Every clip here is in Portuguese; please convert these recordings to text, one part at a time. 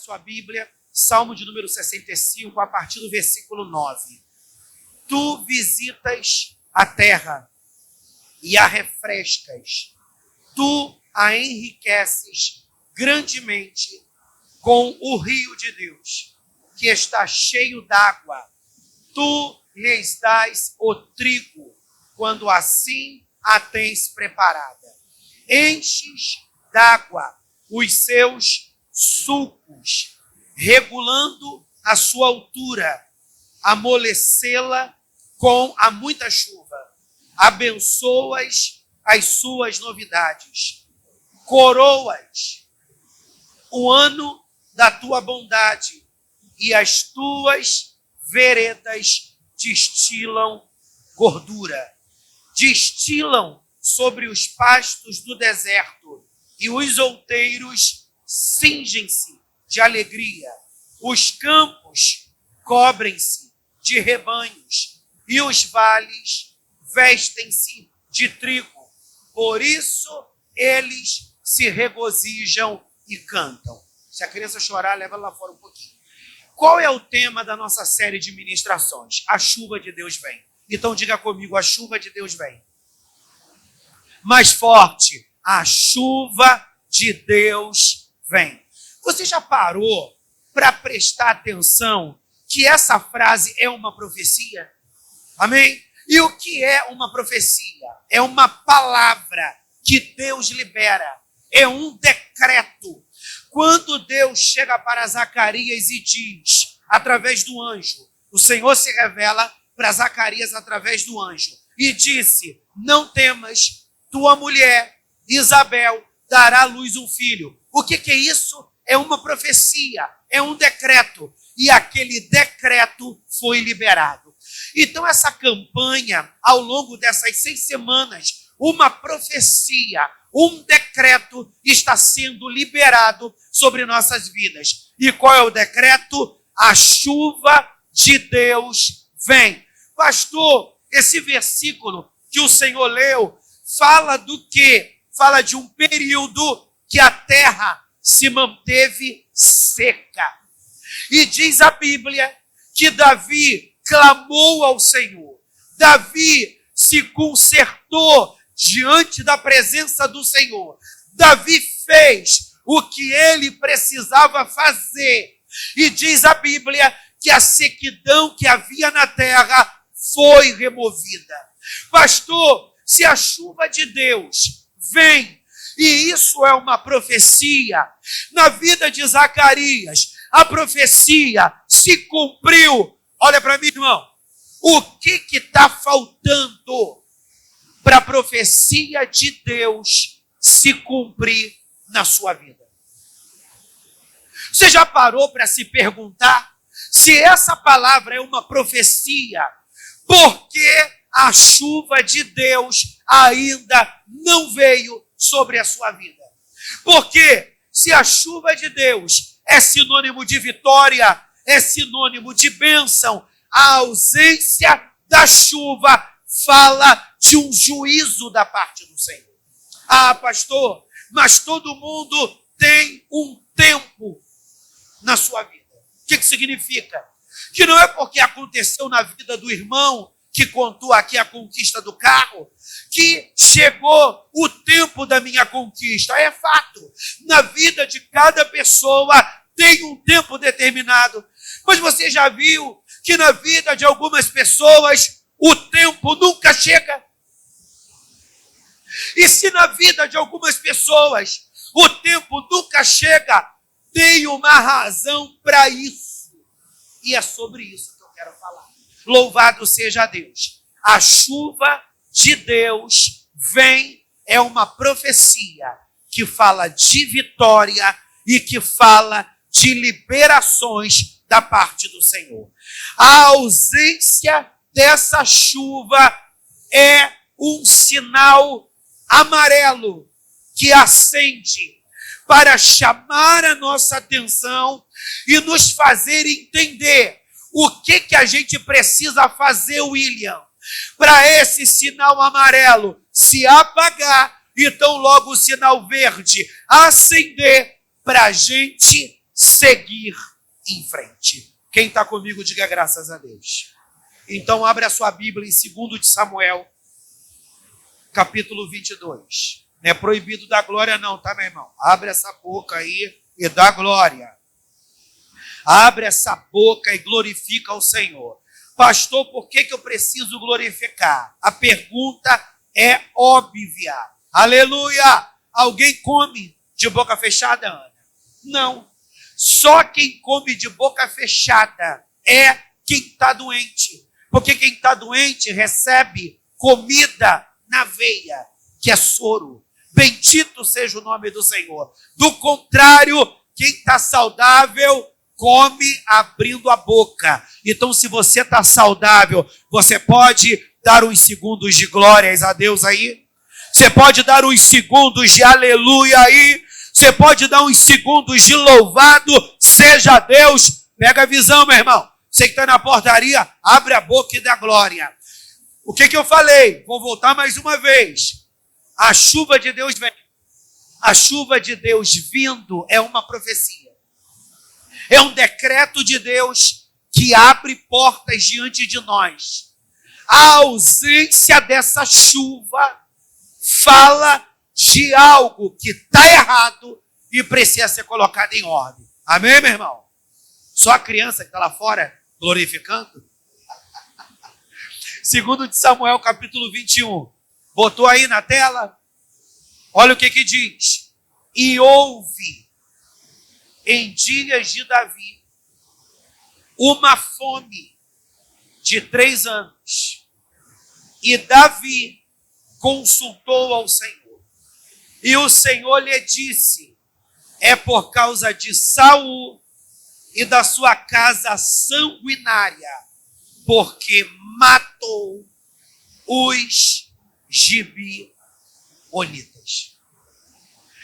Sua Bíblia, Salmo de número 65, a partir do versículo 9. Tu visitas a terra e a refrescas. Tu a enriqueces grandemente com o rio de Deus, que está cheio d'água. Tu lhes dás o trigo, quando assim a tens preparada. Enches d'água os seus sulcos, regulando a sua altura, amolecê-la com a muita chuva. Abençoas as suas novidades. Coroas o ano da tua bondade, e as tuas veredas destilam gordura. Destilam sobre os pastos do deserto, e os outeiros cingem-se de alegria. Os campos cobrem-se de rebanhos, e os vales vestem-se de trigo. Por isso eles se regozijam e cantam. Se a criança chorar, leva ela lá fora um pouquinho. Qual é o tema da nossa série de ministrações? A chuva de Deus vem. Então diga comigo, a chuva de Deus vem. Mais forte, a chuva de Deus vem. Você já parou para prestar atenção que essa frase é uma profecia? Amém? E o que é uma profecia? É uma palavra que Deus libera. É um decreto. Quando Deus chega para Zacarias e diz, através do anjo, o Senhor se revela para Zacarias através do anjo, e disse, não temas, tua mulher, Isabel, dará à luz um filho. O que é isso? É uma profecia, é um decreto. E aquele decreto foi liberado. Então essa campanha, ao longo dessas 6 semanas, uma profecia, um decreto está sendo liberado sobre nossas vidas. E qual é o decreto? A chuva de Deus vem. Pastor, esse versículo que o Senhor leu fala do quê? Fala de um período que a terra se manteve seca. E diz a Bíblia que Davi clamou ao Senhor. Davi se consertou diante da presença do Senhor. Davi fez o que ele precisava fazer. E diz a Bíblia que a sequidão que havia na terra foi removida. Pastor, se a chuva de Deus vem, e isso é uma profecia, na vida de Zacarias, a profecia se cumpriu. Olha para mim, irmão, o que está faltando para a profecia de Deus se cumprir na sua vida? Você já parou para se perguntar se essa palavra é uma profecia? Por que a chuva de Deus ainda não veio sobre a sua vida? Porque se a chuva de Deus é sinônimo de vitória, é sinônimo de bênção, a ausência da chuva fala de um juízo da parte do Senhor. Ah, pastor, mas todo mundo tem um tempo na sua vida. O que significa? Que não é porque aconteceu na vida do irmão que contou aqui a conquista do carro, que chegou o tempo da minha conquista. É fato. Na vida de cada pessoa tem um tempo determinado. Mas você já viu que na vida de algumas pessoas o tempo nunca chega? E se na vida de algumas pessoas o tempo nunca chega, tem uma razão para isso. E é sobre isso que eu quero falar. Louvado seja Deus. A chuva de Deus vem, é uma profecia que fala de vitória e que fala de liberações da parte do Senhor. A ausência dessa chuva é um sinal amarelo que acende para chamar a nossa atenção e nos fazer entender o que a gente precisa fazer, William, para esse sinal amarelo se apagar, então logo o sinal verde acender, para a gente seguir em frente. Quem está comigo, diga graças a Deus. Então, abre a sua Bíblia em 2 de Samuel, capítulo 22. Não é proibido dar glória não, tá, meu irmão? Abre essa boca aí e dá glória. Abre essa boca e glorifica o Senhor. Pastor, por que eu preciso glorificar? A pergunta é óbvia. Aleluia! Alguém come de boca fechada, Ana? Não. Só quem come de boca fechada é quem está doente. Porque quem está doente recebe comida na veia, que é soro. Bendito seja o nome do Senhor. Do contrário, quem está saudável come abrindo a boca. Então, se você está saudável, você pode dar uns segundos de glórias a Deus aí? Você pode dar uns segundos de aleluia aí? Você pode dar uns segundos de louvado seja Deus? Pega a visão, meu irmão. Você que está na portaria, abre a boca e dá glória. O que eu falei? Vou voltar mais uma vez. A chuva de Deus vem. A chuva de Deus vindo é uma profecia. É um decreto de Deus que abre portas diante de nós. A ausência dessa chuva fala de algo que está errado e precisa ser colocado em ordem. Amém, meu irmão? Só a criança que está lá fora glorificando. 2 de Samuel, capítulo 21. Botou aí na tela? Olha o que diz. E houve em dias de Davi uma fome de 3 anos. E Davi consultou ao Senhor. E o Senhor lhe disse: é por causa de Saul e da sua casa sanguinária, porque matou os gibeonitas.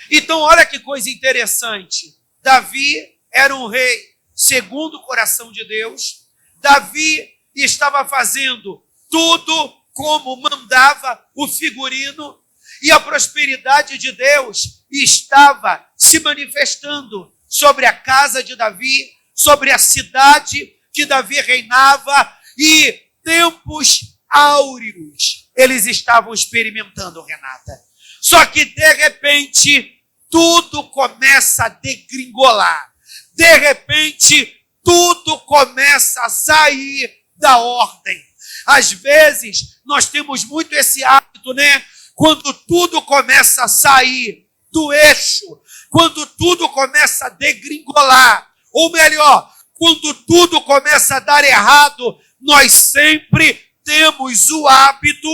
Então, olha que coisa interessante. Davi era um rei segundo o coração de Deus. Davi estava fazendo tudo como mandava o figurino, e a prosperidade de Deus estava se manifestando sobre a casa de Davi, sobre a cidade que Davi reinava, e tempos áureos eles estavam experimentando, Renata. Só que de repente tudo começa a degringolar. De repente tudo começa a sair da ordem. Às vezes nós temos muito esse hábito, né? Quando tudo começa a sair do eixo, quando tudo começa a degringolar, ou melhor, quando tudo começa a dar errado, nós sempre temos o hábito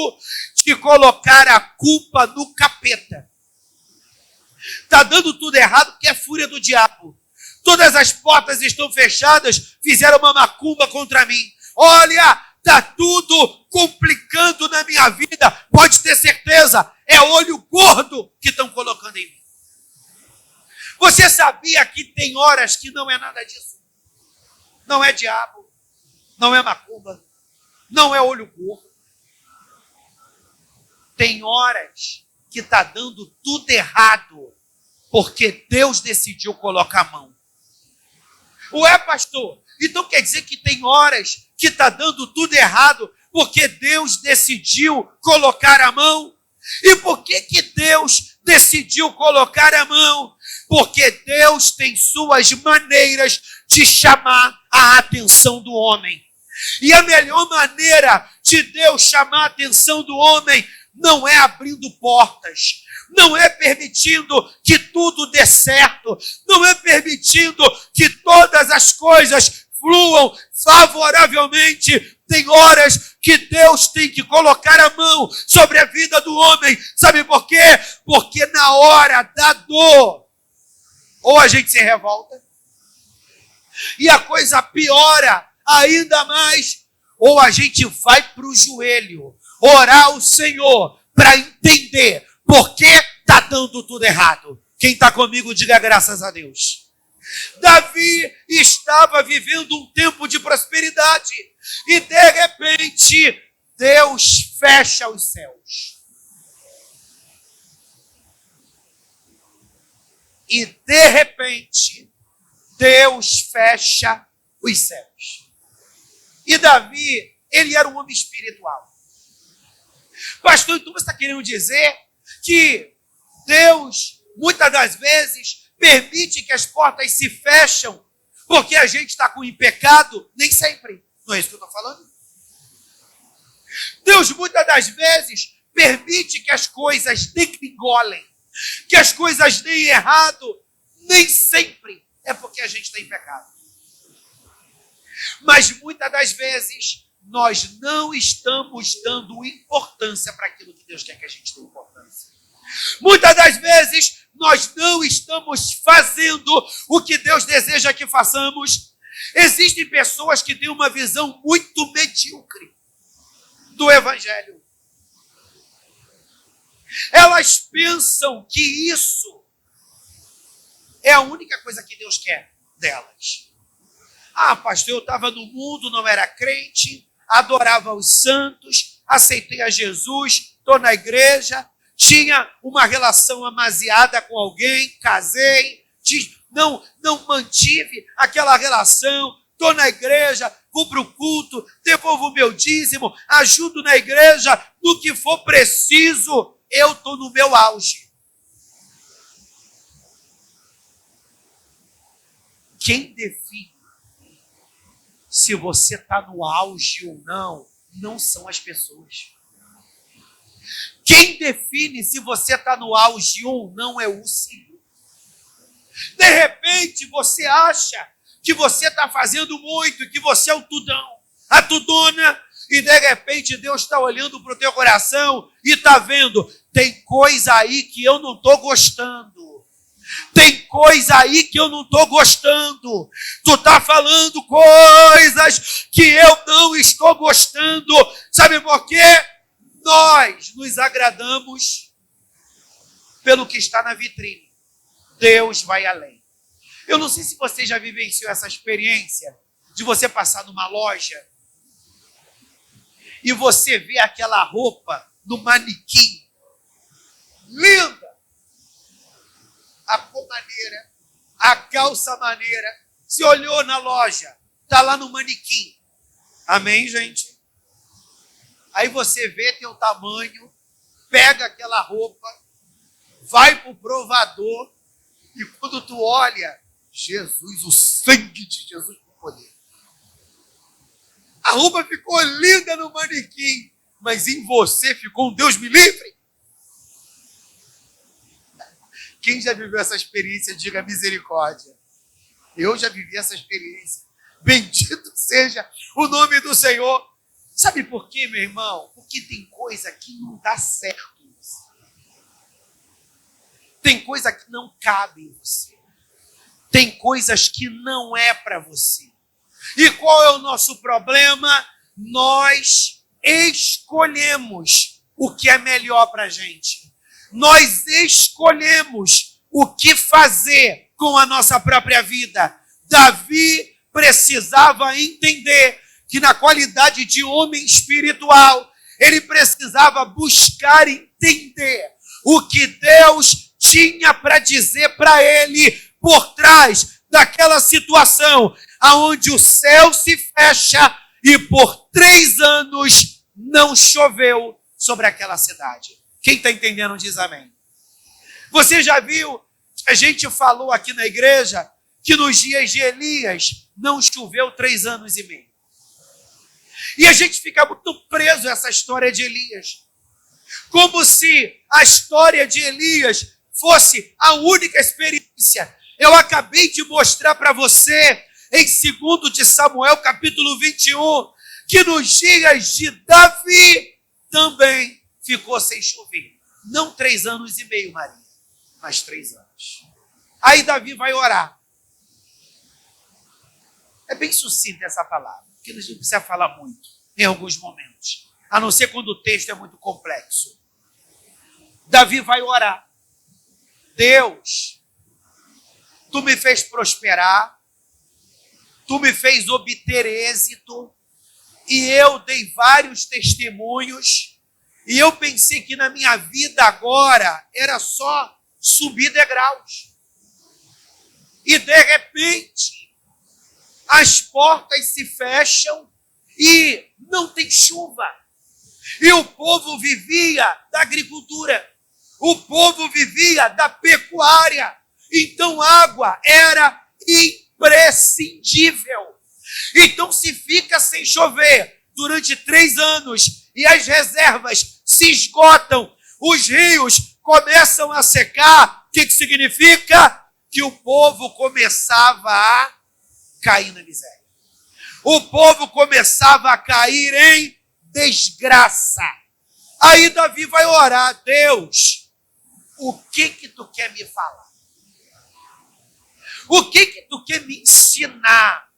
de colocar a culpa no capeta. Está dando tudo errado porque é fúria do diabo. Todas as portas estão fechadas, fizeram uma macumba contra mim. Olha, está tudo complicando na minha vida. Pode ter certeza, é olho gordo que estão colocando em mim. Você sabia que tem horas que não é nada disso? Não é diabo, não é macumba, não é olho gordo. Tem horas que está dando tudo errado porque Deus decidiu colocar a mão. Ué, pastor, então quer dizer que tem horas que está dando tudo errado porque Deus decidiu colocar a mão? E por que Deus decidiu colocar a mão? Porque Deus tem suas maneiras de chamar a atenção do homem. E a melhor maneira de Deus chamar a atenção do homem não é abrindo portas, não é permitindo que tudo dê certo, não é permitindo que todas as coisas fluam favoravelmente. Tem horas que Deus tem que colocar a mão sobre a vida do homem. Sabe por quê? Porque na hora da dor, ou a gente se revolta, e a coisa piora ainda mais, ou a gente vai para o joelho, orar ao Senhor para entender por que está dando tudo errado. Quem está comigo, diga graças a Deus. Davi estava vivendo um tempo de prosperidade e de repente Deus fecha os céus. E de repente Deus fecha os céus. E Davi, ele era um homem espiritual. Pastor, então você está querendo dizer que Deus, muitas das vezes, permite que as portas se fecham porque a gente está com pecado? Nem sempre. Não é isso que eu estou falando? Deus, muitas das vezes, permite que as coisas degringolem, que as coisas deem errado. Nem sempre é porque a gente está em pecado. Mas muitas das vezes, nós não estamos dando importância para aquilo que Deus quer que a gente dê importância. Muitas das vezes, nós não estamos fazendo o que Deus deseja que façamos. Existem pessoas que têm uma visão muito medíocre do Evangelho. Elas pensam que isso é a única coisa que Deus quer delas. Ah, pastor, eu estava no mundo, não era crente, adorava os santos, aceitei a Jesus, estou na igreja, tinha uma relação amasiada com alguém, casei, não mantive aquela relação, estou na igreja, vou para o culto, devolvo o meu dízimo, ajudo na igreja, no que for preciso, eu estou no meu auge. Quem define se você está no auge ou não são as pessoas. Quem define se você está no auge ou não é o Senhor. De repente, você acha que você está fazendo muito, que você é o tudão, a tudona, e de repente Deus está olhando para o teu coração e está vendo, tem coisa aí que eu não estou gostando. Tem coisa aí que eu não estou gostando. Tu está falando coisas que eu não estou gostando. Sabe por quê? Nós nos agradamos pelo que está na vitrine. Deus vai além. Eu não sei se você já vivenciou essa experiência de você passar numa loja e você vê aquela roupa no manequim. Linda! A cor maneira, a calça maneira. Se olhou na loja, está lá no manequim. Amém, gente? Aí você vê teu tamanho, pega aquela roupa, vai para o provador e quando tu olha, Jesus, o sangue de Jesus com poder. A roupa ficou linda no manequim, mas em você ficou um Deus me livre. Quem já viveu essa experiência, diga misericórdia. Eu já vivi essa experiência. Bendito seja o nome do Senhor. Sabe por quê, meu irmão? Porque tem coisa que não dá certo em você. Tem coisa que não cabe em você. Tem coisas que não é para você. E qual é o nosso problema? Nós escolhemos o que é melhor para a gente. Nós escolhemos o que fazer com a nossa própria vida. Davi precisava entender que na qualidade de homem espiritual, ele precisava buscar entender o que Deus tinha para dizer para ele por trás daquela situação, aonde o céu se fecha e por 3 anos não choveu sobre aquela cidade. Quem está entendendo diz amém. Você já viu, a gente falou aqui na igreja, que nos dias de Elias não choveu 3 anos e meio. E a gente fica muito preso a essa história de Elias. Como se a história de Elias fosse a única experiência. Eu acabei de mostrar para você, em 2 de Samuel, capítulo 21, que nos dias de Davi também ficou sem chover. Não 3 anos e meio, Maria, mas 3 anos. Aí Davi vai orar. É bem sucinta essa palavra, porque a gente precisa falar muito em alguns momentos, a não ser quando o texto é muito complexo. Davi vai orar. Deus, tu me fez prosperar, tu me fez obter êxito, e eu dei vários testemunhos, e eu pensei que na minha vida agora era só subir degraus. E de repente, as portas se fecham e não tem chuva. E o povo vivia da agricultura. O povo vivia da pecuária. Então água era imprescindível. Então se fica sem chover durante 3 anos e as reservas se esgotam, os rios começam a secar, o que significa? Que o povo começava a cair na miséria. O povo começava a cair em desgraça. Aí Davi vai orar: Deus, o que tu quer me falar? O que tu quer me ensinar?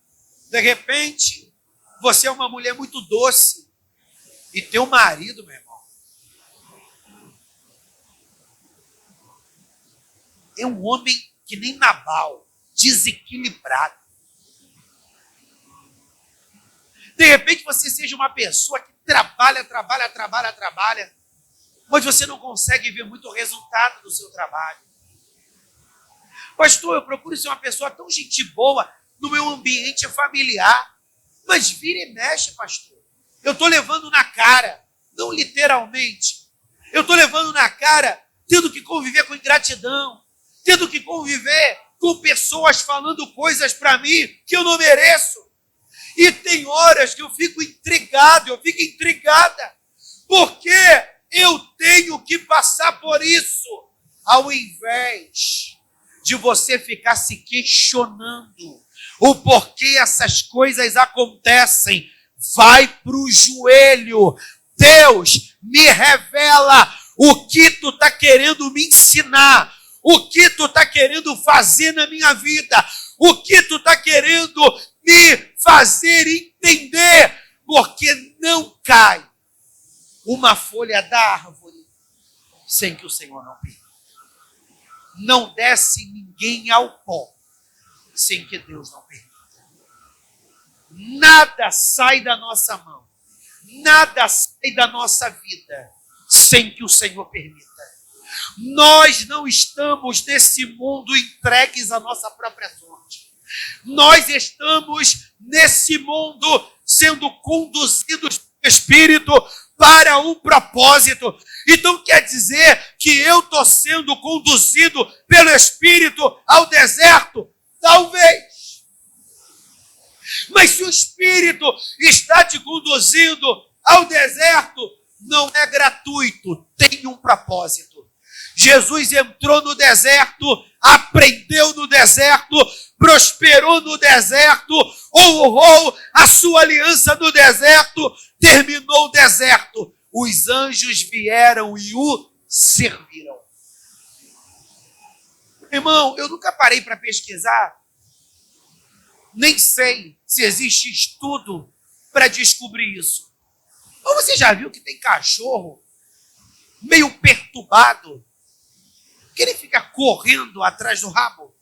De repente, você é uma mulher muito doce e teu marido, meu irmão, é um homem que nem Nabal, desequilibrado. De repente você seja uma pessoa que trabalha, mas você não consegue ver muito resultado do seu trabalho. Pastor, eu procuro ser uma pessoa tão gente boa no meu ambiente familiar, mas vira e mexe, pastor. Eu estou levando na cara, não literalmente. Eu estou levando na cara, tendo que conviver com ingratidão, tendo que conviver com pessoas falando coisas para mim que eu não mereço. E tem horas que eu fico intrigada, porque eu tenho que passar por isso, ao invés de você ficar se questionando o porquê essas coisas acontecem. Vai para o joelho. Deus, me revela o que tu está querendo me ensinar, o que tu está querendo fazer na minha vida, o que tu está querendo me fazer entender, porque não cai uma folha da árvore sem que o Senhor não permita. Não desce ninguém ao pó sem que Deus não permita. Nada sai da nossa mão, nada sai da nossa vida sem que o Senhor permita. Nós não estamos nesse mundo entregues à nossa própria sorte. Nós estamos nesse mundo sendo conduzidos pelo Espírito para um propósito. Então quer dizer que eu estou sendo conduzido pelo Espírito ao deserto? Talvez. Mas se o Espírito está te conduzindo ao deserto, não é gratuito, tem um propósito. Jesus entrou no deserto, aprendeu no deserto, prosperou no deserto, honrou a sua aliança no deserto, terminou o deserto. Os anjos vieram e o serviram. Irmão, eu nunca parei para pesquisar, nem sei se existe estudo para descobrir isso. Ou você já viu que tem cachorro meio perturbado, que ele fica correndo atrás do rabo?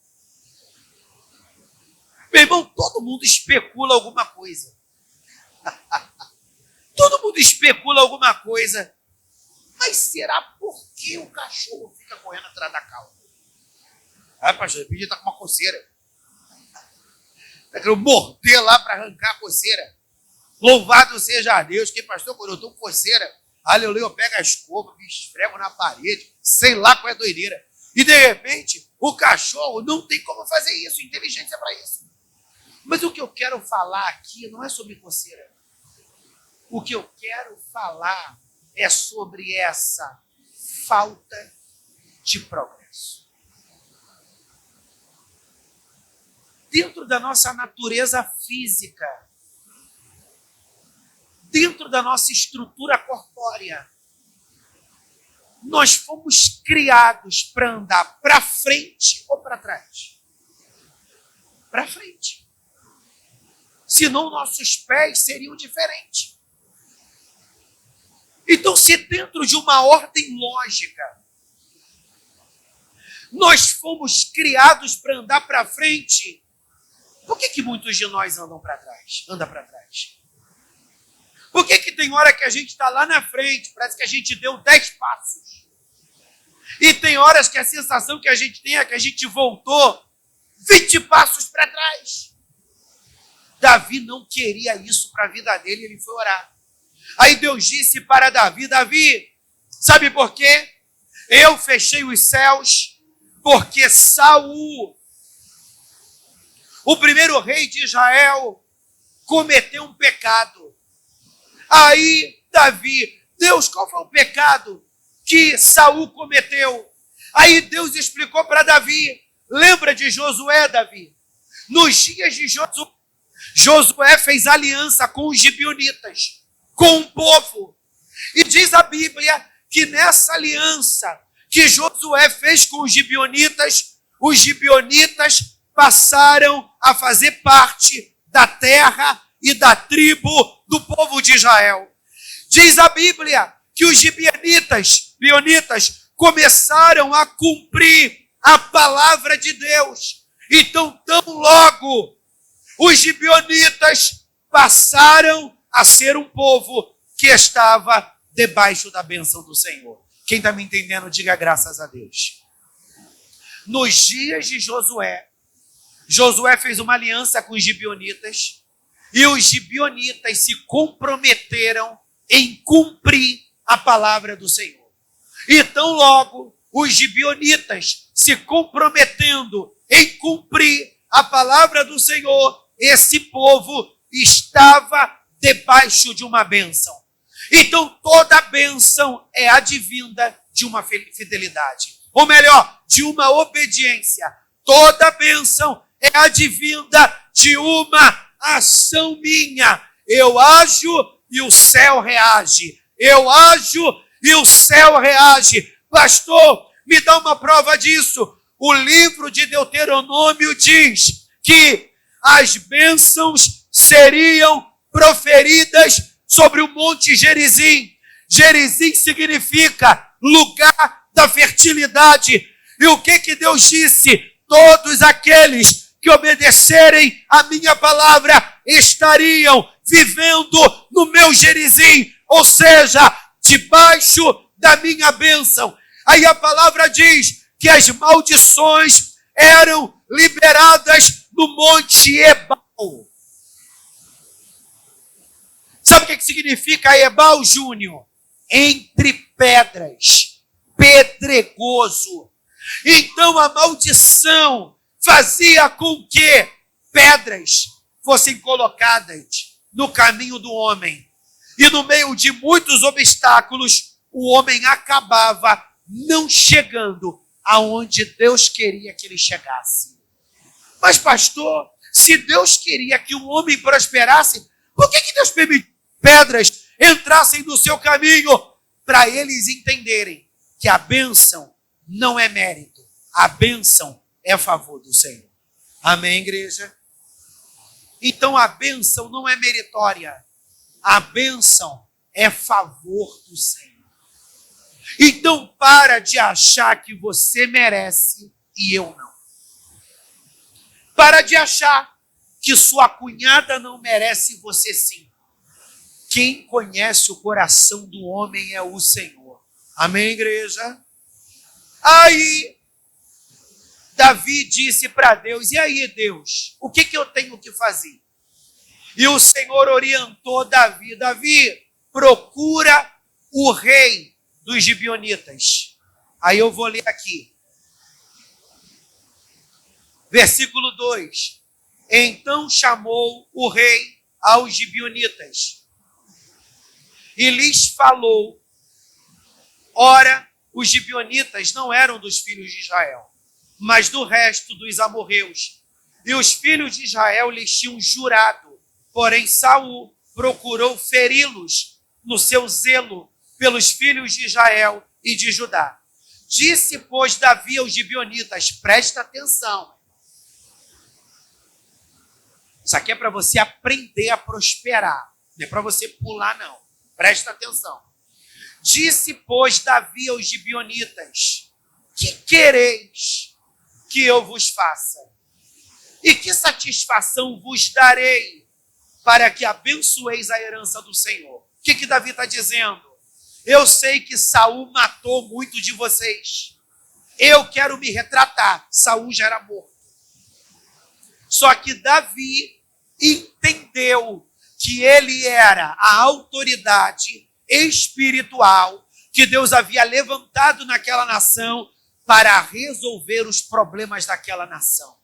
Meu irmão, todo mundo especula alguma coisa. Todo mundo especula alguma coisa. Mas será por que o cachorro fica correndo atrás da cauda? Ah, pastor, ele podia estar com uma coceira. Está querendo morder lá para arrancar a coceira. Louvado seja Deus, que pastor, quando eu estou com coceira, aleluia, eu pego a escova, me esfrego na parede, sei lá qual é a doideira. E de repente, o cachorro não tem como fazer isso, inteligência para isso. Mas o que eu quero falar aqui não é sobre coceira. O que eu quero falar é sobre essa falta de progresso. Dentro da nossa natureza física, dentro da nossa estrutura corpórea, nós fomos criados para andar para frente ou para trás? Para frente. Senão nossos pés seriam diferentes. Então, se dentro de uma ordem lógica, nós fomos criados para andar para frente, por que muitos de nós andam para trás? Anda para trás. Por que tem hora que a gente está lá na frente, parece que a gente deu 10 passos. E tem horas que a sensação que a gente tem é que a gente voltou 20 passos para trás. Davi não queria isso para a vida dele, ele foi orar. Aí Deus disse para Davi: Davi, sabe por quê? Eu fechei os céus porque Saul, o primeiro rei de Israel, cometeu um pecado. Aí Davi, Deus, qual foi o pecado que Saul cometeu? Aí Deus explicou para Davi: lembra de Josué, Davi? Nos dias de Josué, Josué fez aliança com os gibeonitas, com o povo. E diz a Bíblia que nessa aliança que Josué fez com os gibeonitas passaram a fazer parte da terra e da tribo do povo de Israel. Diz a Bíblia que os gibeonitas começaram a cumprir a palavra de Deus. Então, tão logo os gibeonitas passaram a ser um povo que estava debaixo da bênção do Senhor. Quem está me entendendo, diga graças a Deus. Nos dias de Josué, Josué fez uma aliança com os gibeonitas e os gibeonitas se comprometeram em cumprir a palavra do Senhor. Então, logo, os gibeonitas se comprometendo em cumprir a palavra do Senhor, esse povo estava debaixo de uma bênção. Então, toda bênção é advinda de uma fidelidade. Ou melhor, de uma obediência. Toda bênção é advinda de uma ação minha. Eu ajo e o céu reage. Eu ajo e o céu reage. Pastor, me dá uma prova disso. O livro de Deuteronômio diz que as bênçãos seriam proferidas sobre o monte Gerizim. Gerizim significa lugar da fertilidade. E o que Deus disse? Todos aqueles que obedecerem a minha palavra estariam vivendo no meu Gerizim, ou seja, debaixo da minha bênção. Aí a palavra diz que as maldições eram liberadas no Monte Ebal. Sabe o que significa Ebal, Júnior? Entre pedras, pedregoso. Então a maldição fazia com que pedras fossem colocadas no caminho do homem. E no meio de muitos obstáculos, o homem acabava não chegando aonde Deus queria que ele chegasse. Mas, pastor, se Deus queria que um homem prosperasse, por que Deus permitiu que pedras entrassem no seu caminho? Para eles entenderem que a bênção não é mérito, a bênção é a favor do Senhor. Amém, igreja? Então a bênção não é meritória, a bênção é favor do Senhor. Então para de achar que você merece e eu não. Para de achar que sua cunhada não merece e você sim. Quem conhece o coração do homem é o Senhor. Amém, igreja? Aí Davi disse para Deus: e aí, Deus, o que eu tenho que fazer? E o Senhor orientou Davi: Davi, procura o rei dos gibeonitas. Aí eu vou ler aqui. Versículo 2. Então chamou o rei aos gibeonitas e lhes falou. Ora, os gibeonitas não eram dos filhos de Israel, mas do resto dos amorreus. E os filhos de Israel lhes tinham jurado. Porém, Saul procurou feri-los no seu zelo pelos filhos de Israel e de Judá. Disse, pois, Davi aos gibeonitas: presta atenção. Isso aqui é para você aprender a prosperar. Não é para você pular, não. Presta atenção. Disse, pois, Davi aos gibeonitas: que quereis que eu vos faça? E que satisfação vos darei para que abençoeis a herança do Senhor? O que Davi está dizendo? Eu sei que Saul matou muito de vocês. Eu quero me retratar. Saul já era morto. Só que Davi entendeu que ele era a autoridade espiritual que Deus havia levantado naquela nação para resolver os problemas daquela nação.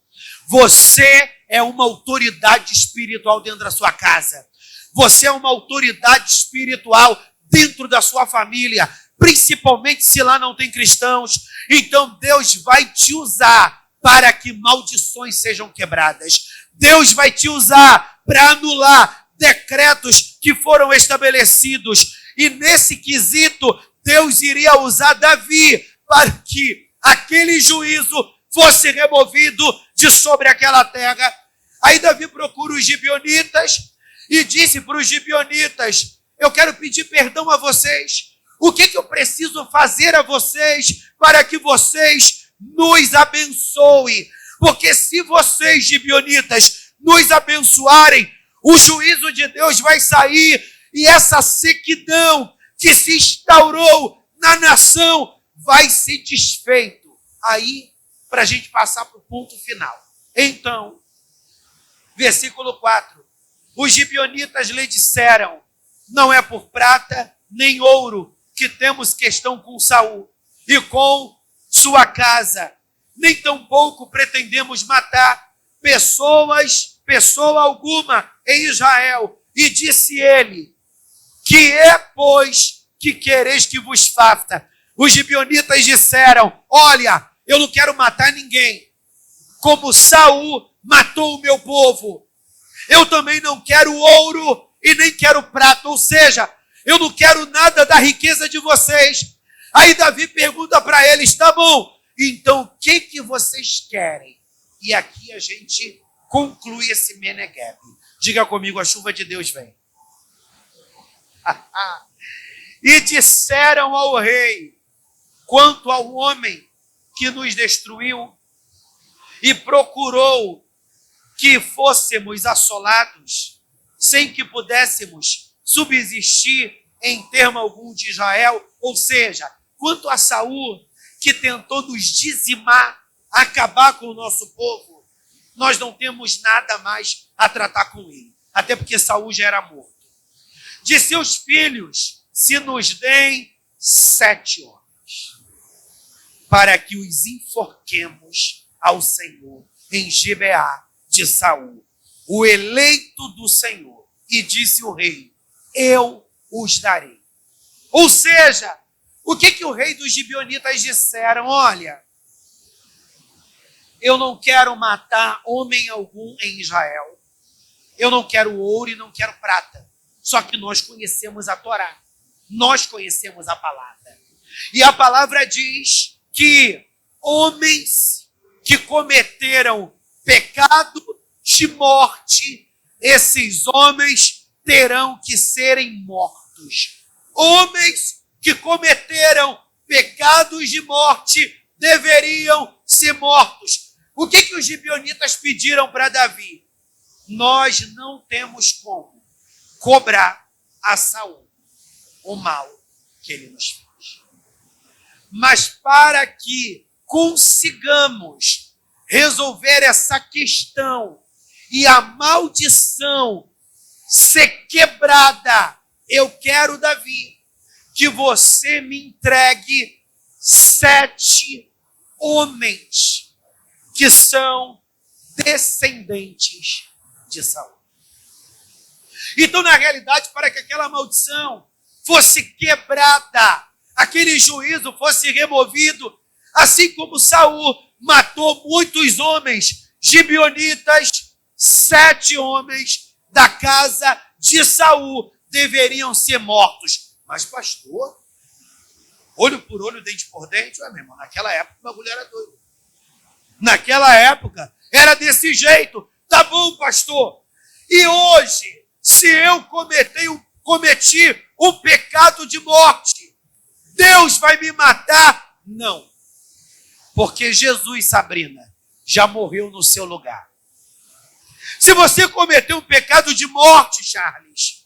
Você é uma autoridade espiritual dentro da sua casa. Você é uma autoridade espiritual dentro da sua família, principalmente se lá não tem cristãos. Então Deus vai te usar para que maldições sejam quebradas. Deus vai te usar para anular decretos que foram estabelecidos. E nesse quesito, Deus iria usar Davi para que aquele juízo fosse removido de sobre aquela terra. Aí Davi procura os gibeonitas e disse para os gibeonitas: eu quero pedir perdão a vocês. O que eu preciso fazer a vocês para que vocês nos abençoem? Porque se vocês, gibeonitas, nos abençoarem, o juízo de Deus vai sair e essa sequidão que se instaurou na nação vai ser desfeito. Aí, para a gente passar para o ponto final. Então, versículo 4. Os gibeonitas lhe disseram: não é por prata nem ouro que temos questão com Saul e com sua casa, nem tampouco pretendemos matar pessoa alguma em Israel. E disse ele: que é, pois, que quereis que vos faça? Os gibeonitas disseram: olha, eu não quero matar ninguém, como Saul matou o meu povo. Eu também não quero ouro e nem quero prata, ou seja, eu não quero nada da riqueza de vocês. Aí Davi pergunta para eles: tá bom, então o que vocês querem? E aqui a gente conclui esse Menegheb. Diga comigo: a chuva de Deus vem. E disseram ao rei: quanto ao homem que nos destruiu e procurou que fôssemos assolados, sem que pudéssemos subsistir em termo algum de Israel, ou seja, quanto a Saul, que tentou nos dizimar, acabar com o nosso povo, nós não temos nada mais a tratar com ele, até porque Saul já era morto. De seus filhos, se nos deem 7 homens, para que os enforquemos ao Senhor em Gibeá de Saul, o eleito do Senhor. E disse o rei: eu os darei. Ou seja, o que o rei dos gibeonitas disseram? Olha, eu não quero matar homem algum em Israel. Eu não quero ouro e não quero prata. Só que nós conhecemos a Torá. Nós conhecemos a palavra. E a palavra diz que homens que cometeram pecado de morte, esses homens terão que serem mortos. Homens que cometeram pecados de morte deveriam ser mortos. O que os gibeonitas pediram para Davi? Nós não temos como cobrar a Saul o mal que ele nos fez. Mas para que consigamos resolver essa questão e a maldição ser quebrada, eu quero, Davi, que você me entregue 7 homens que são descendentes de Saul. Então, na realidade, para que aquela maldição fosse quebrada, aquele juízo fosse removido, assim como Saul matou muitos homens gibeonitas, 7 homens da casa de Saul deveriam ser mortos. Mas, pastor, olho por olho, dente por dente, meu irmão, naquela época o bagulho era doido. Naquela época era desse jeito. Tá bom, pastor. E hoje, se eu cometi um pecado de morte, Deus vai me matar? Não. Porque Jesus, Sabrina, já morreu no seu lugar. Se você cometeu um pecado de morte, Charles,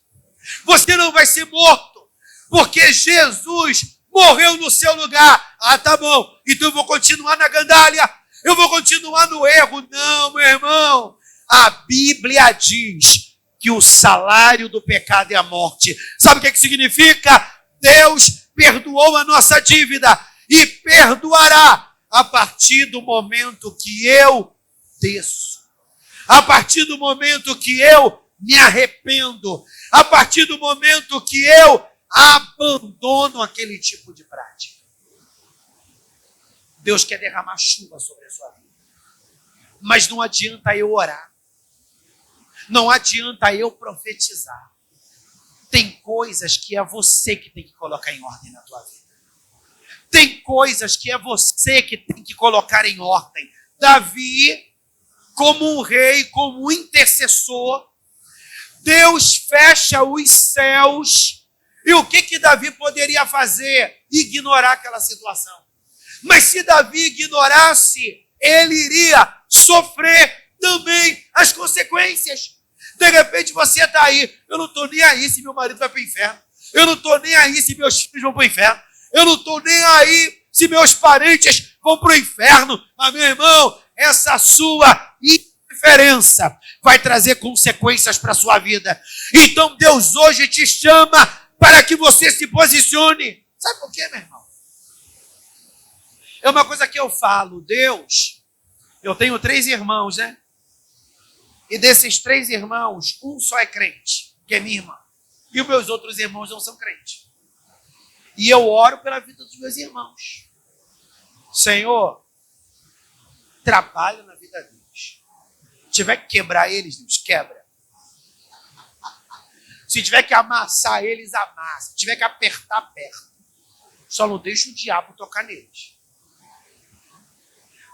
você não vai ser morto, porque Jesus morreu no seu lugar. Ah, tá bom, então eu vou continuar na gandália, eu vou continuar no erro. Não, meu irmão, a Bíblia diz que o salário do pecado é a morte. Sabe o que significa? Deus perdoou a nossa dívida e perdoará a partir do momento que eu desço. A partir do momento que eu me arrependo. A partir do momento que eu abandono aquele tipo de prática. Deus quer derramar chuva sobre a sua vida. Mas não adianta eu orar. Não adianta eu profetizar. Tem coisas que é você que tem que colocar em ordem na tua vida. Tem coisas que é você que tem que colocar em ordem. Davi, como um rei, como um intercessor, Deus fecha os céus. E o que Davi poderia fazer? Ignorar aquela situação. Mas se Davi ignorasse, ele iria sofrer também as consequências. De repente você está aí, eu não estou nem aí se meu marido vai para o inferno. Eu não estou nem aí se meus filhos vão para o inferno. Eu não estou nem aí se meus parentes vão para o inferno. Mas, meu irmão, essa sua indiferença vai trazer consequências para a sua vida. Então Deus hoje te chama para que você se posicione. Sabe por quê, meu irmão? É uma coisa que eu falo, Deus, eu tenho 3 irmãos, né? E desses 3 irmãos, um só é crente, que é minha irmã. E os meus outros irmãos não são crentes. E eu oro pela vida dos meus irmãos. Senhor, trabalha na vida deles. Se tiver que quebrar eles, Deus, quebra. Se tiver que amassar eles, amassa. Se tiver que apertar, aperta. Só não deixa o diabo tocar neles.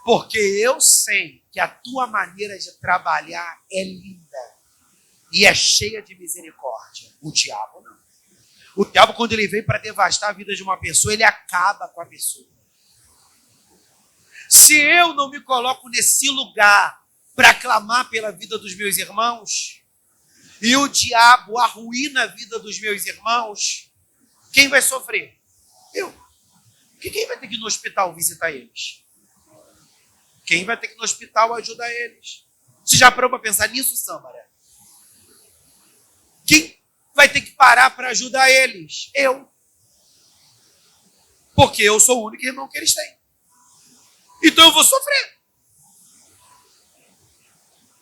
Porque eu sei que a tua maneira de trabalhar é linda e é cheia de misericórdia. O diabo não. O diabo, quando ele vem para devastar a vida de uma pessoa, ele acaba com a pessoa. Se eu não me coloco nesse lugar para clamar pela vida dos meus irmãos, e o diabo arruína a vida dos meus irmãos, quem vai sofrer? Eu. Porque quem vai ter que ir no hospital visitar eles? Quem vai ter que ir no hospital ajudar eles? Você já parou para pensar nisso, Sâmara? Quem vai ter que parar para ajudar eles? Eu. Porque eu sou o único irmão que eles têm. Então eu vou sofrer.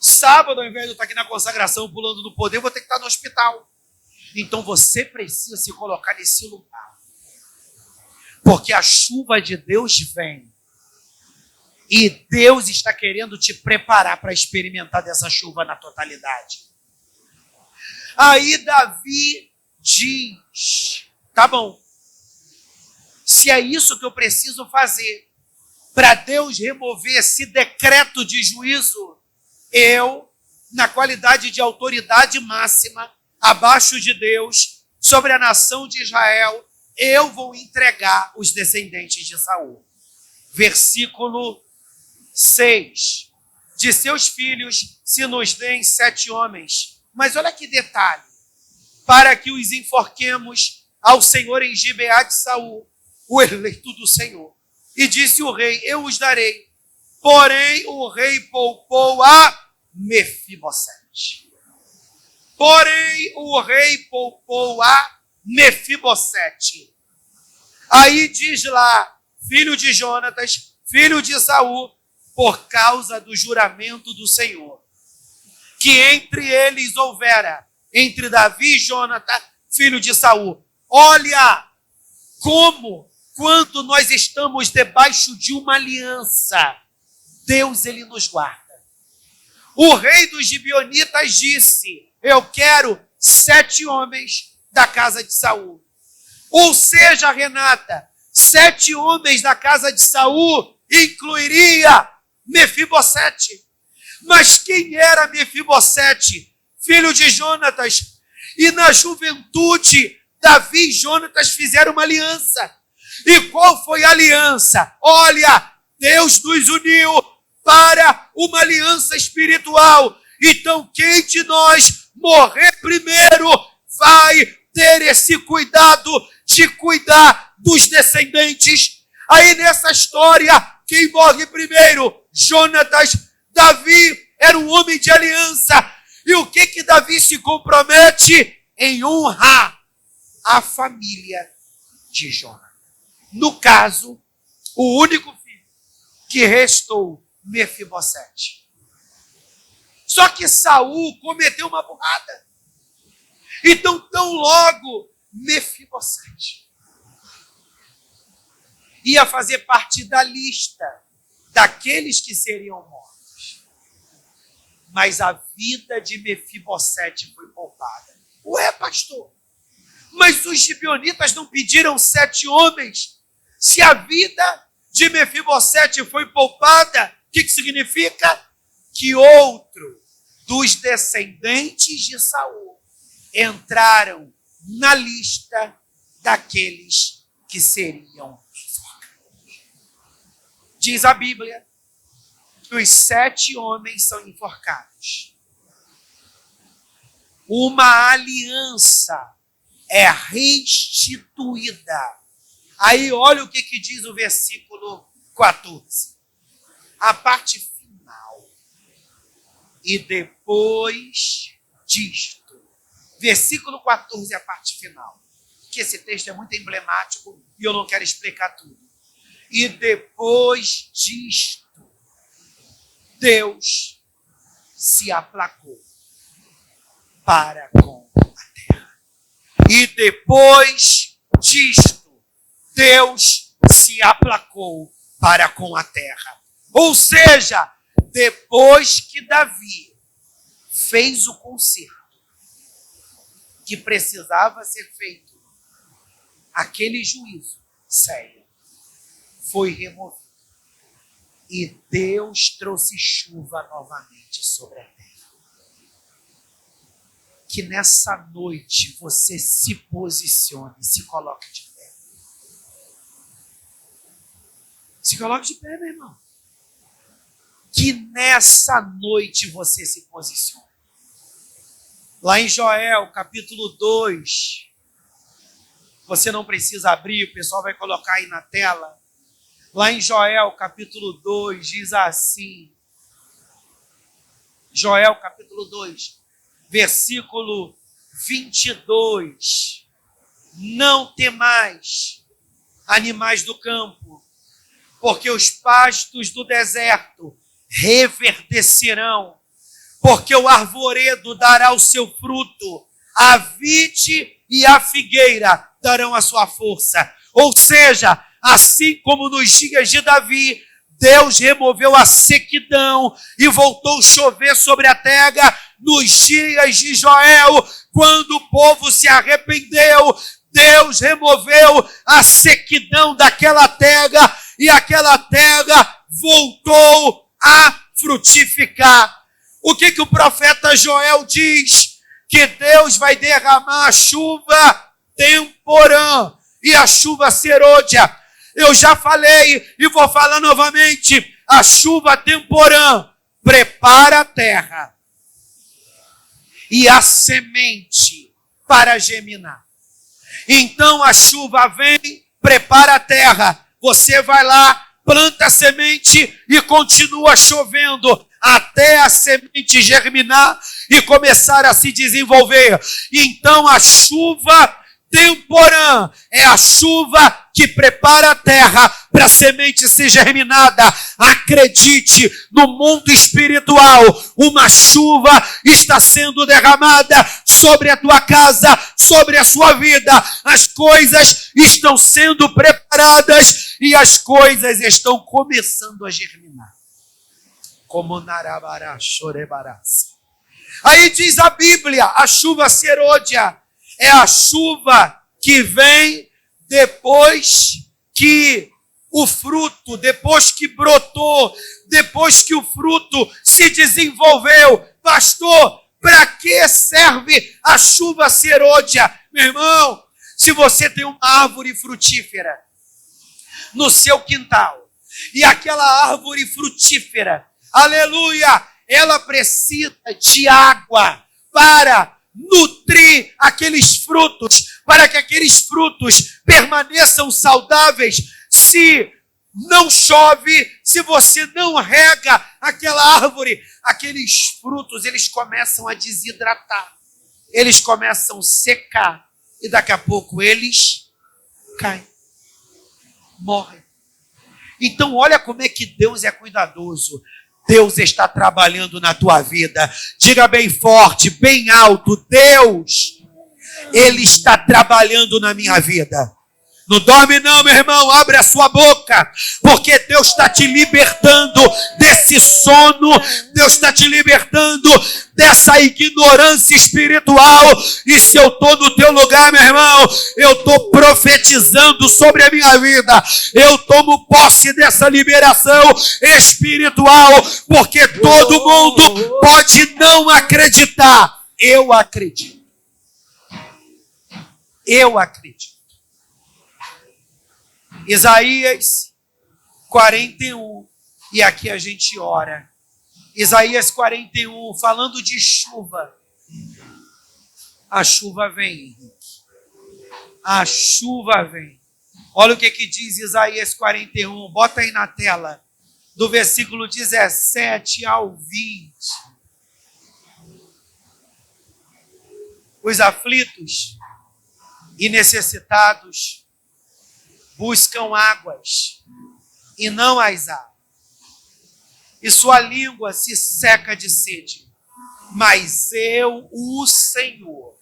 Sábado, ao invés de eu estar aqui na consagração, pulando no poder, eu vou ter que estar no hospital. Então você precisa se colocar nesse lugar. Porque a chuva de Deus vem. E Deus está querendo te preparar para experimentar dessa chuva na totalidade. Aí Davi diz, tá bom, se é isso que eu preciso fazer para Deus remover esse decreto de juízo, eu, na qualidade de autoridade máxima, abaixo de Deus, sobre a nação de Israel, eu vou entregar os descendentes de Saul. Versículo 6. De seus filhos se nos deem 7 homens. Mas olha que detalhe. Para que os enforquemos ao Senhor em Gibeá de Saul, o eleito do Senhor. E disse o rei, eu os darei. Porém, o rei poupou a Mefibosete. Aí diz lá, filho de Jonatas, filho de Saul, por causa do juramento do Senhor, que entre eles houvera, entre Davi e Jonatas, filho de Saul. Olha quanto nós estamos debaixo de uma aliança, Deus, ele nos guarda. O rei dos Gibeonitas disse, eu quero 7 homens da casa de Saul. Ou seja, Renata, 7 homens da casa de Saul incluiria Mefibosete. Mas quem era Mefibosete? Filho de Jonatas. E na juventude, Davi e Jonatas fizeram uma aliança. E qual foi a aliança? Olha, Deus nos uniu para uma aliança espiritual. Então, quem de nós morrer primeiro vai ter esse cuidado de cuidar dos descendentes. Aí nessa história, quem morre primeiro? Jonatas. Davi era um homem de aliança. E o que Davi se compromete? Em honrar a família de Jonathan. No caso, o único filho que restou, Mefibosete. Só que Saul cometeu uma burrada. Então, tão logo, Mefibosete ia fazer parte da lista daqueles que seriam mortos. Mas a vida de Mefibosete foi poupada. Ué, pastor, mas os gibeonitas não pediram 7 homens? Se a vida de Mefibosete foi poupada, o que significa? Que outro dos descendentes de Saul entraram na lista daqueles que seriam enforcados. Diz a Bíblia que os 7 homens são enforcados. Uma aliança é restituída. Aí olha o que diz o versículo 14. A parte final. E depois disto. Versículo 14 é a parte final. Que esse texto é muito emblemático e eu não quero explicar tudo. E depois disto, Deus se aplacou para com a terra. E depois disto, Deus se aplacou para com a terra. Ou seja, depois que Davi fez o conserto que precisava ser feito, aquele juízo sério foi removido. E Deus trouxe chuva novamente sobre a terra. Que nessa noite você se posicione, se coloque de pé. Se coloque de pé, meu irmão. Que nessa noite você se posicione. Lá em Joel, capítulo 2, você não precisa abrir, o pessoal vai colocar aí na tela. Lá em Joel, capítulo 2, diz assim. Joel, capítulo 2, versículo 22. Não temais, animais do campo, porque os pastos do deserto reverdecerão, porque o arvoredo dará o seu fruto, a vide e a figueira darão a sua força. Ou seja, assim como nos dias de Davi, Deus removeu a sequidão e voltou a chover sobre a terra. Nos dias de Joel, quando o povo se arrependeu, Deus removeu a sequidão daquela terra e aquela terra voltou a frutificar. O que o profeta Joel diz? Que Deus vai derramar a chuva temporã e a chuva serôdia. Eu já falei e vou falar novamente. A chuva temporã prepara a terra e a semente para germinar. Então a chuva vem, prepara a terra. Você vai lá, planta a semente e continua chovendo até a semente germinar e começar a se desenvolver. Então a chuva temporã é a chuva que prepara a terra para a semente ser germinada. Acredite, no mundo espiritual, uma chuva está sendo derramada sobre a tua casa, sobre a sua vida. As coisas estão sendo preparadas e as coisas estão começando a germinar. Como Narabará, Chorebarás. Aí diz a Bíblia, a chuva serôdia é a chuva que vem depois que o fruto, depois que brotou, depois que o fruto se desenvolveu. Pastor, para que serve a chuva serôdia? Meu irmão, se você tem uma árvore frutífera no seu quintal, e aquela árvore frutífera, aleluia, ela precisa de água para nutrir aqueles frutos, para que aqueles frutos permaneçam saudáveis. Se não chove, se você não rega aquela árvore, aqueles frutos, eles começam a desidratar, eles começam a secar, e daqui a pouco eles caem, morrem. Então olha como é que Deus é cuidadoso. Deus está trabalhando na tua vida. Diga bem forte, bem alto, Deus, Ele está trabalhando na minha vida. Não dorme não, meu irmão, abre a sua boca, porque Deus está te libertando desse sono, Deus está te libertando dessa ignorância espiritual. E se eu estou no teu lugar, meu irmão, eu estou profetizando sobre a minha vida, eu tomo posse dessa liberação espiritual, porque todo mundo pode não acreditar, eu acredito. Eu acredito. Isaías 41, e aqui a gente ora. Isaías 41, falando de chuva. A chuva vem, Henrique. A chuva vem. Olha o que diz Isaías 41, bota aí na tela, do versículo 17 ao 20. Os aflitos e necessitados buscam águas e não as há, e sua língua se seca de sede. Mas eu, o Senhor,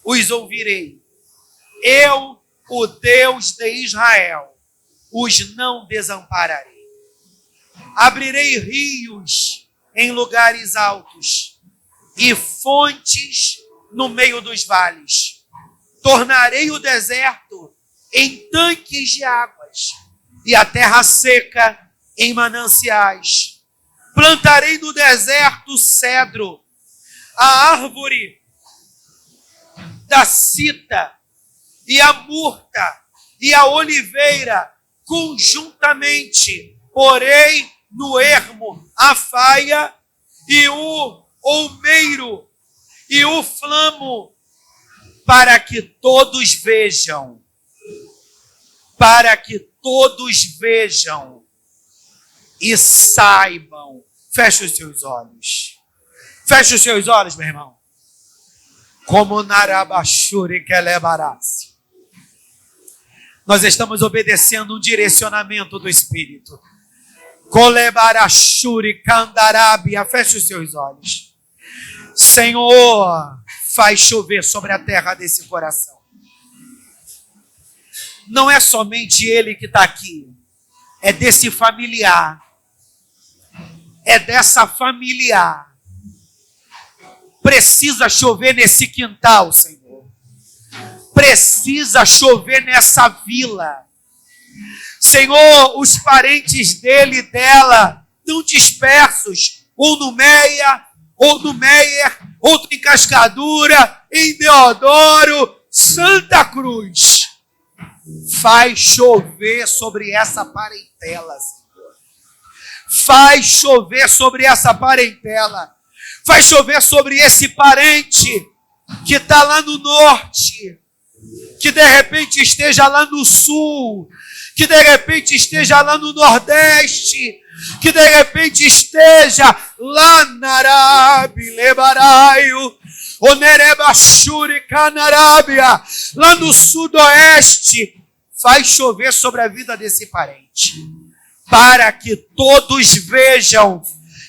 os ouvirei. Eu, o Deus de Israel, os não desampararei. Abrirei rios em lugares altos e fontes no meio dos vales. Tornarei o deserto em tanques de águas, e a terra seca em mananciais. Plantarei no deserto o cedro, a árvore da cita, e a murta, e a oliveira, conjuntamente. Porei no ermo a faia, e o olmeiro, e o flamo, para que todos vejam. Para que todos vejam e saibam. Feche os seus olhos. Feche os seus olhos, meu irmão. Como Narabashuri Kelebarasi. Nós estamos obedecendo um direcionamento do Espírito. Kolebarashuri Kandarabia. Feche os seus olhos. Senhor, faz chover sobre a terra desse coração. Não é somente ele que está aqui, é desse familiar, é dessa familiar. Precisa chover nesse quintal, Senhor. Precisa chover nessa vila. Senhor, os parentes dele e dela estão dispersos, ou no Meia, ou no Meier, outro em Cascadura, em Deodoro, Santa Cruz. Faz chover sobre essa parentela, Senhor. Faz chover sobre essa parentela. Faz chover sobre esse parente que está lá no norte, que de repente esteja lá no sul, que de repente esteja lá no nordeste, que de repente esteja lá na Arábia, Lebaraio, Onerebashuri Canarábia, lá no sudoeste. Faz chover sobre a vida desse parente, para que todos vejam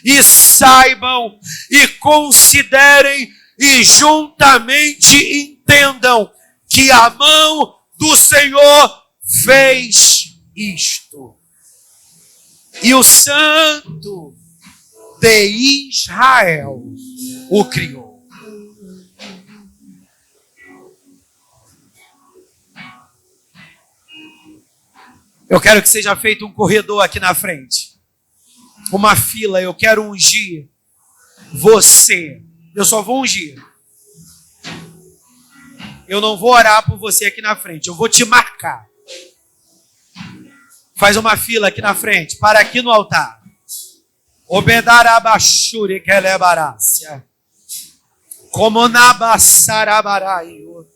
e saibam e considerem e juntamente entendam que a mão do Senhor fez isto. E o Santo de Israel o criou. Eu quero que seja feito um corredor aqui na frente. Uma fila, eu quero ungir você. Eu só vou ungir. Eu não vou orar por você aqui na frente. Eu vou te marcar. Faz uma fila aqui na frente. Para aqui no altar. Obedarabashuri kelebarácia. Como nabassarabaraio.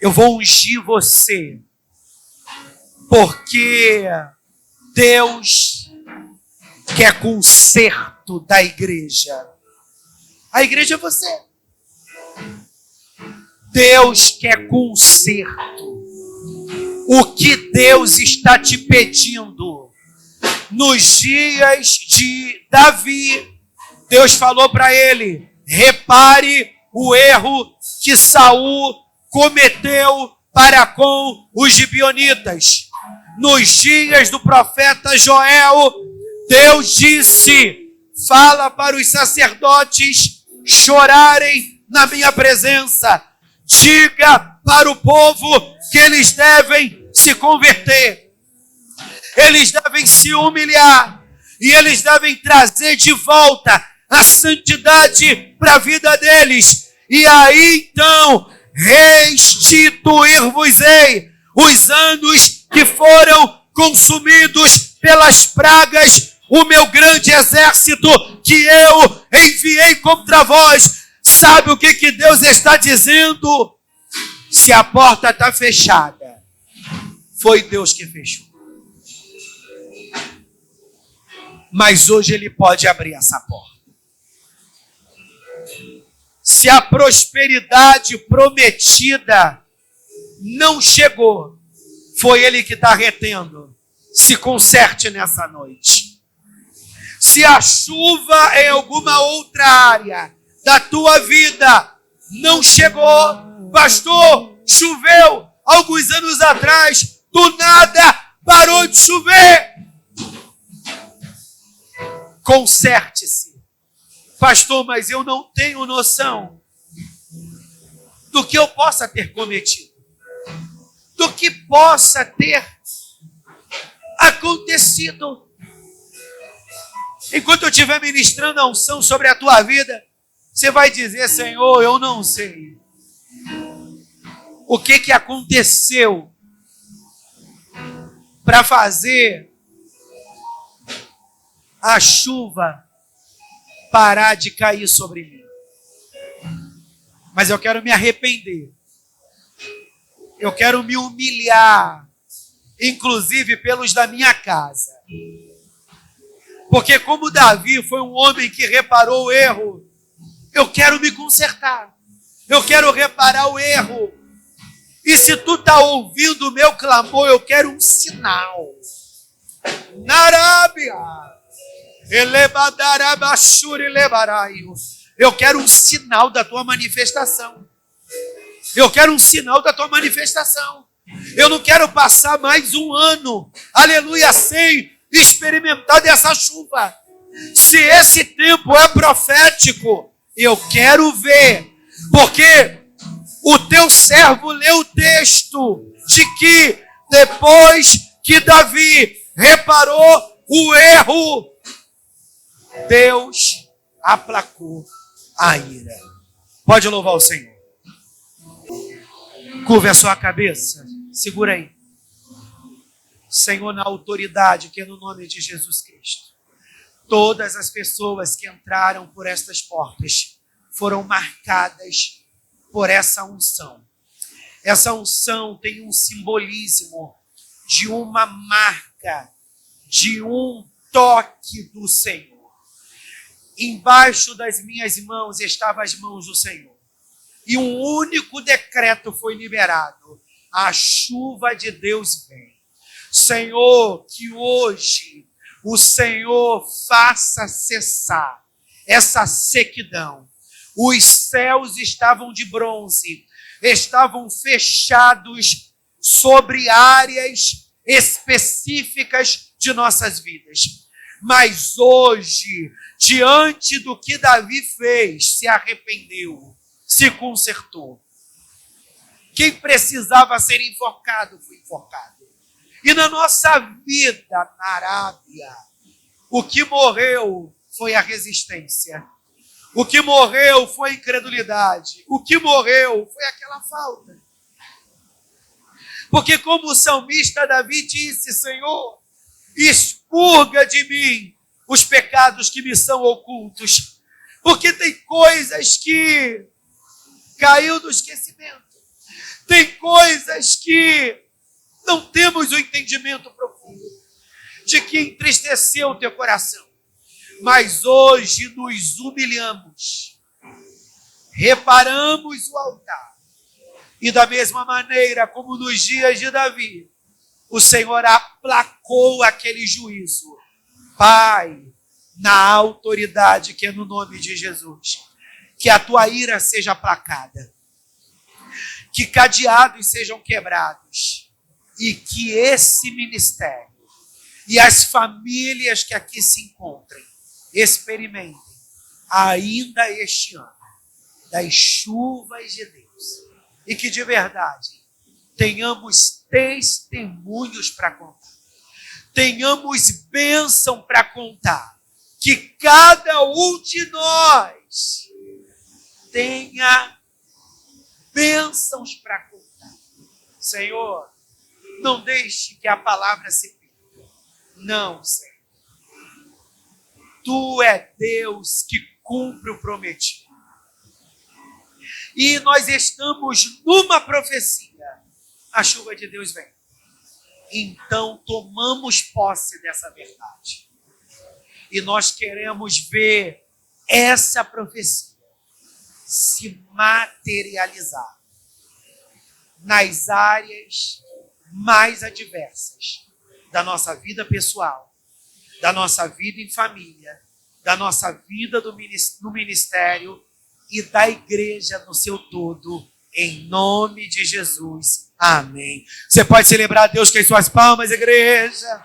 Eu vou ungir você Porque Deus quer conserto da igreja. A igreja é você. Deus quer conserto. O que Deus está te pedindo? Nos dias de Davi, Deus falou para ele: repare o erro que Saul cometeu para com os gibeonitas. Nos dias do profeta Joel, Deus disse: fala para os sacerdotes chorarem na minha presença. Diga para o povo que eles devem se converter. Eles devem se humilhar. E eles devem trazer de volta a santidade para a vida deles. E aí então restituir-vos-ei os anos que foram consumidos pelas pragas, o meu grande exército que eu enviei contra vós. Sabe o que Deus está dizendo? Se a porta está fechada, foi Deus que fechou. Mas hoje Ele pode abrir essa porta. Se a prosperidade prometida não chegou, foi Ele que está retendo. Se conserte nessa noite. Se a chuva em alguma outra área da tua vida não chegou, pastor, choveu alguns anos atrás, do nada parou de chover. Conserte-se. Pastor, mas eu não tenho noção do que eu possa ter cometido, do que possa ter acontecido. Enquanto eu estiver ministrando a unção sobre a tua vida, você vai dizer: Senhor, eu não sei o que aconteceu para fazer a chuva parar de cair sobre mim. Mas eu quero me arrepender. Eu quero me humilhar, inclusive pelos da minha casa. Porque como Davi foi um homem que reparou o erro, eu quero me consertar. Eu quero reparar o erro. E se tu está ouvindo o meu clamor, eu quero um sinal. Na Arábia, eu quero um sinal da tua manifestação. Eu quero um sinal da tua manifestação. Eu não quero passar mais um ano, aleluia, sem experimentar dessa chuva. Se esse tempo é profético, eu quero ver, porque o teu servo leu o texto de que depois que Davi reparou o erro, Deus aplacou a ira. Pode louvar o Senhor. Curve a sua cabeça, segura aí. Senhor, na autoridade que é no nome de Jesus Cristo, todas as pessoas que entraram por estas portas foram marcadas por essa unção. Essa unção tem um simbolismo de uma marca, de um toque do Senhor. Embaixo das minhas mãos estavam as mãos do Senhor. E um único decreto foi liberado: a chuva de Deus vem. Senhor, que hoje o Senhor faça cessar essa sequidão. Os céus estavam de bronze, estavam fechados sobre áreas específicas de nossas vidas. Mas hoje, diante do que Davi fez, se arrependeu, se consertou. Quem precisava ser enforcado, foi enforcado. E na nossa vida na Arábia, o que morreu foi a resistência. O que morreu foi a incredulidade. O que morreu foi aquela falta. Porque como o salmista Davi disse: Senhor, expurga de mim os pecados que me são ocultos. Porque tem coisas que caiu no esquecimento. Tem coisas que Não temos o entendimento profundo de que entristeceu o teu coração. Mas hoje nos humilhamos, reparamos o altar. E da mesma maneira como nos dias de Davi, o Senhor aplacou aquele juízo. Pai, na autoridade que é no nome de Jesus, que a tua ira seja aplacada, que cadeados sejam quebrados e que esse ministério e as famílias que aqui se encontrem experimentem ainda este ano das chuvas de Deus e que de verdade tenhamos testemunhos para contar, tenhamos bênção para contar, que cada um de nós tenha bênçãos para contar. Senhor, não deixe que a palavra se perca. Não, Senhor. Tu é Deus que cumpre o prometido. E nós estamos numa profecia. A chuva de Deus vem. Então tomamos posse dessa verdade. E nós queremos ver essa profecia se materializar nas áreas mais adversas da nossa vida pessoal, da nossa vida em família, da nossa vida no ministério e da igreja no seu todo, em nome de Jesus. Amém. Você pode celebrar a Deus com as suas palmas, igreja.